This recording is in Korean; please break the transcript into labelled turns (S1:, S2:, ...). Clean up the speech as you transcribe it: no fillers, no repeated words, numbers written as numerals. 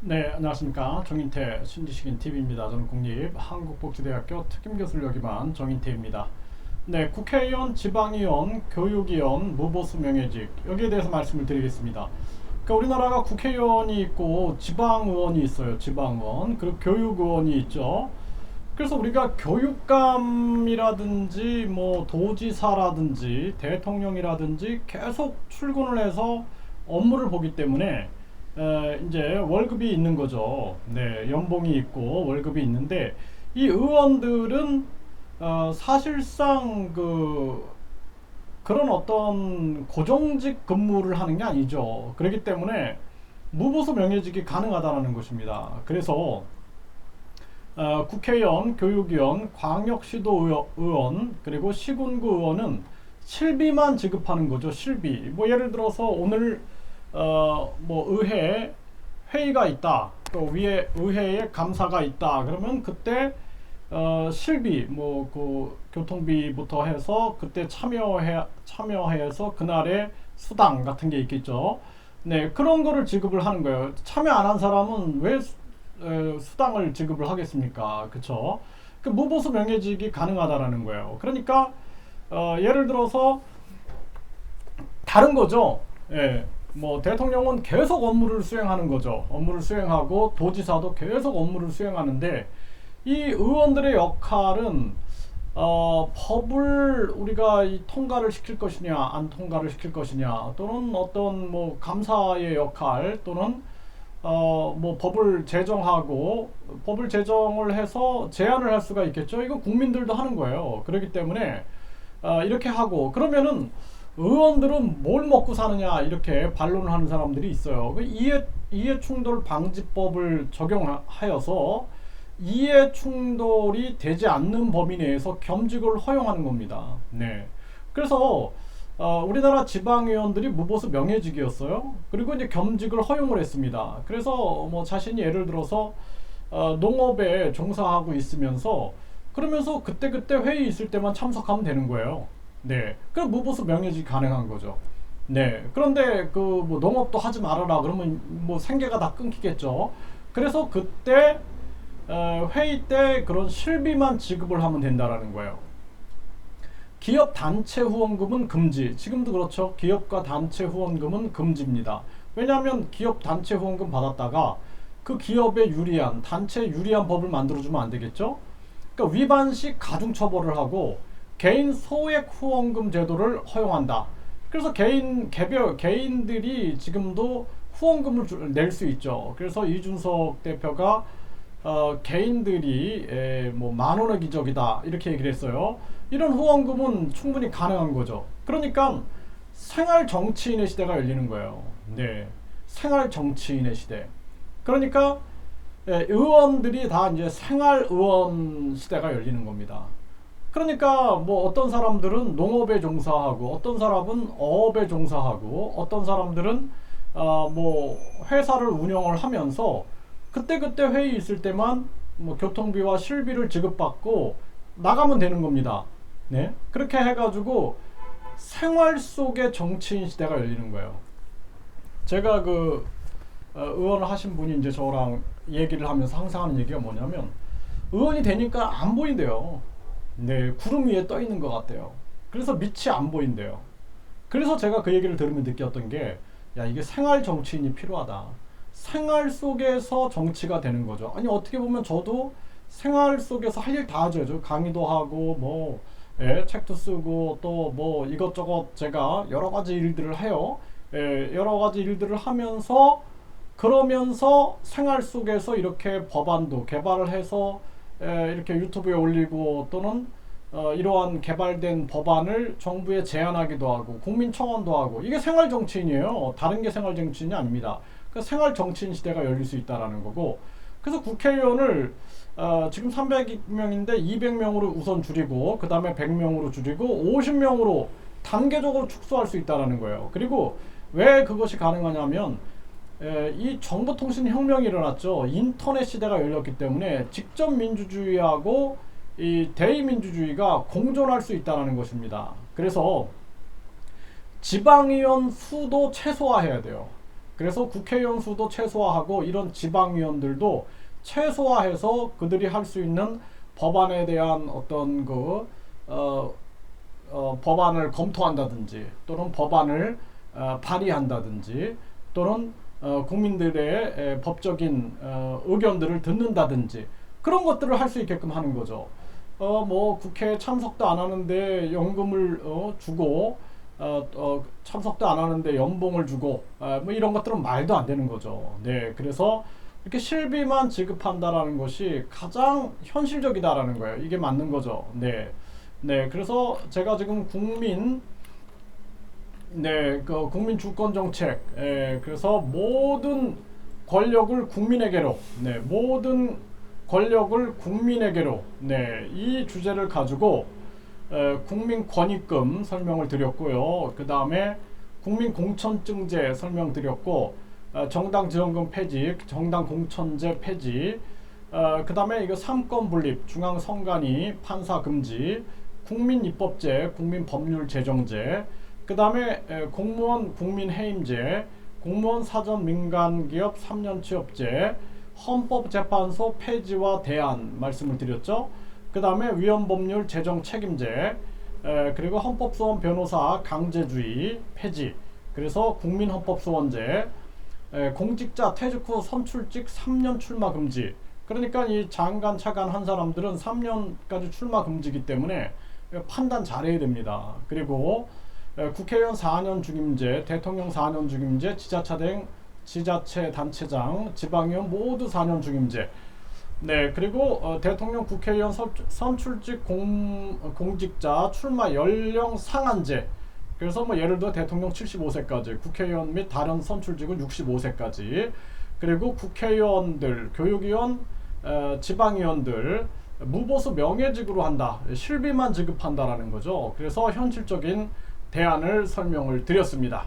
S1: 네, 안녕하십니까. 정인태 신지식인 TV입니다. 저는 국립한국복지대학교 특임교수를 역임한 정인태입니다. 네, 국회의원, 지방의원, 교육위원, 무보수 명예직 여기에 대해서 말씀을 드리겠습니다. 그러니까 우리나라가 국회의원이 있고 지방의원이 있어요. 지방의원 그리고 교육의원이 있죠. 그래서 우리가 교육감이라든지 뭐 도지사라든지 대통령이라든지 계속 출근을 해서 업무를 보기 때문에 이제 월급이 있는 거죠. 네, 연봉이 있고 월급이 있는데 이 의원들은 사실상 그런 어떤 고정직 근무를 하는 게 아니죠. 그렇기 때문에 무보수 명예직이 가능하다는 것입니다. 그래서 국회의원, 교육위원, 광역시도의원 그리고 시군구 의원은 실비만 지급하는 거죠. 실비. 뭐 예를 들어서 오늘 뭐 의회 회의가 있다. 또 위에 의회에 감사가 있다. 그러면 그때 실비 뭐 그 교통비부터 해서 그때 참여해서 그날의 수당 같은 게 있겠죠. 네, 그런 거를 지급을 하는 거예요. 참여 안 한 사람은 왜 수당을 지급을 하겠습니까? 그쵸? 그 무보수 명예직이 가능하다라는 거예요. 그러니까 예를 들어서 다른 거죠. 예. 뭐 대통령은 계속 업무를 수행하는 거죠. 업무를 수행하고 도지사도 계속 업무를 수행하는데 이 의원들의 역할은 법을 우리가 통과를 시킬 것이냐 안 통과를 시킬 것이냐 또는 어떤 뭐 감사의 역할 또는 뭐 법을 제정하고 법을 제정을 해서 제안을 할 수가 있겠죠. 이거 국민들도 하는 거예요. 그렇기 때문에 이렇게 하고 그러면은 의원들은 뭘 먹고 사느냐 이렇게 반론을 하는 사람들이 있어요. 그 이해충돌 방지법을 적용하여서 이해충돌이 되지 않는 범위 내에서 겸직을 허용하는 겁니다. 네. 그래서 우리나라 지방의원들이 무보수 명예직이었어요. 그리고 이제 겸직을 허용을 했습니다. 그래서 뭐 자신이 예를 들어서 농업에 종사하고 있으면서 그러면서 그때그때 회의 있을 때만 참석하면 되는 거예요. 네. 그럼 무보수 명예직이 가능한 거죠. 네. 그런데 그 뭐 농업도 하지 말아라 그러면 뭐 생계가 다 끊기겠죠. 그래서 그때 회의 때 그런 실비만 지급을 하면 된다라는 거예요. 기업 단체 후원금은 금지. 지금도 그렇죠. 기업과 단체 후원금은 금지입니다. 왜냐하면 기업 단체 후원금 받았다가 그 기업에 유리한 단체에 유리한 법을 만들어주면 안 되겠죠. 그러니까 위반 시 가중 처벌을 하고 개인 소액 후원금 제도를 허용한다. 그래서 개인들이 지금도 후원금을 낼 수 있죠. 그래서 이준석 대표가 개인들이 뭐 10,000원의 기적이다 이렇게 얘기를 했어요. 이런 후원금은 충분히 가능한 거죠. 그러니까 생활 정치인의 시대가 열리는 거예요. 네, 생활 정치인의 시대. 그러니까 의원들이 다 이제 생활 의원 시대가 열리는 겁니다. 그러니까 뭐 어떤 사람들은 농업에 종사하고 어떤 사람은 어업에 종사하고 어떤 사람들은 뭐 회사를 운영을 하면서 그때그때 회의 있을 때만 뭐 교통비와 실비를 지급받고 나가면 되는 겁니다. 네, 그렇게 해가지고 생활 속의 정치인 시대가 열리는 거예요. 제가 의원을 하신 분이 이제 저랑 얘기를 하면서 항상 하는 얘기가 뭐냐면 의원이 되니까 안 보인대요. 네, 구름 위에 떠 있는 것 같대요. 그래서 밑이 안 보인대요. 그래서 제가 그 얘기를 들으면 느꼈던 게, 야, 이게 생활 정치인이 필요하다. 생활 속에서 정치가 되는 거죠. 아니, 어떻게 보면 저도 생활 속에서 할 일 다 하죠. 강의도 하고, 뭐, 책도 쓰고, 또 뭐 이것저것 제가 여러 가지 일들을 해요. 여러 가지 일들을 하면서, 그러면서 생활 속에서 이렇게 법안도 개발을 해서 이렇게 유튜브에 올리고 또는 이러한 개발된 법안을 정부에 제안하기도 하고 국민청원도 하고 이게 생활 정치인이에요. 다른 게 생활 정치인이 아닙니다. 그러니까 생활 정치인 시대가 열릴 수 있다라는 거고 그래서 국회의원을 지금 300명인데 200명으로 우선 줄이고 그 다음에 100명으로 줄이고 50명으로 단계적으로 축소할 수 있다라는 거예요. 그리고 왜 그것이 가능하냐면 이 정보통신 혁명이 일어났죠. 인터넷 시대가 열렸기 때문에 직접 민주주의하고 이 대의민주주의가 공존할 수 있다는 것입니다. 그래서 지방의원 수도 최소화해야 돼요. 그래서 국회의원 수도 최소화하고 이런 지방의원들도 최소화해서 그들이 할 수 있는 법안에 대한 어떤 법안을 검토한다든지 또는 법안을 발의한다든지 또는 국민들의 법적인 의견들을 듣는다든지 그런 것들을 할 수 있게끔 하는 거죠. 뭐 국회에 참석도 안 하는데 연금을 주고 참석도 안 하는데 연봉을 주고 뭐 이런 것들은 말도 안 되는 거죠. 네, 그래서 이렇게 실비만 지급한다라는 것이 가장 현실적이다라는 거예요. 이게 맞는 거죠. 네, 네, 그래서 제가 지금 국민 주권 정책, 그래서 모든 권력을 국민에게로, 모든 권력을 국민에게로, 이 주제를 가지고 국민 권익금 설명을 드렸고요. 그 다음에 국민 공천증제 설명드렸고, 정당 지원금 폐지, 정당 공천제 폐지, 그 다음에 이거 삼권 분립, 중앙 선관위, 판사 금지, 국민 입법제, 국민 법률 제정제, 그 다음에 공무원 국민 해임제, 공무원 사전 민간 기업 3년 취업제, 헌법재판소 폐지와 대안 말씀을 드렸죠. 그 다음에 위헌법률 제정 책임제, 그리고 헌법소원 변호사 강제주의 폐지, 그래서 국민헌법소원제, 공직자 퇴직 후 선출직 3년 출마 금지. 그러니까 이 장관 차관 한 사람들은 3년까지 출마 금지이기 때문에 판단 잘해야 됩니다. 그리고 국회의원 4년 중임제, 대통령 4년 중임제, 지자체 단체장, 지방의원 모두 4년 중임제. 네, 그리고 대통령 국회의원 선출직 공직자 출마 연령 상한제. 그래서 뭐 예를 들어 대통령 75세까지, 국회의원 및 다른 선출직은 65세까지. 그리고 국회의원들, 교육위원, 지방의원들 무보수 명예직으로 한다. 실비만 지급한다라는 거죠. 그래서 현실적인 대안을 설명을 드렸습니다.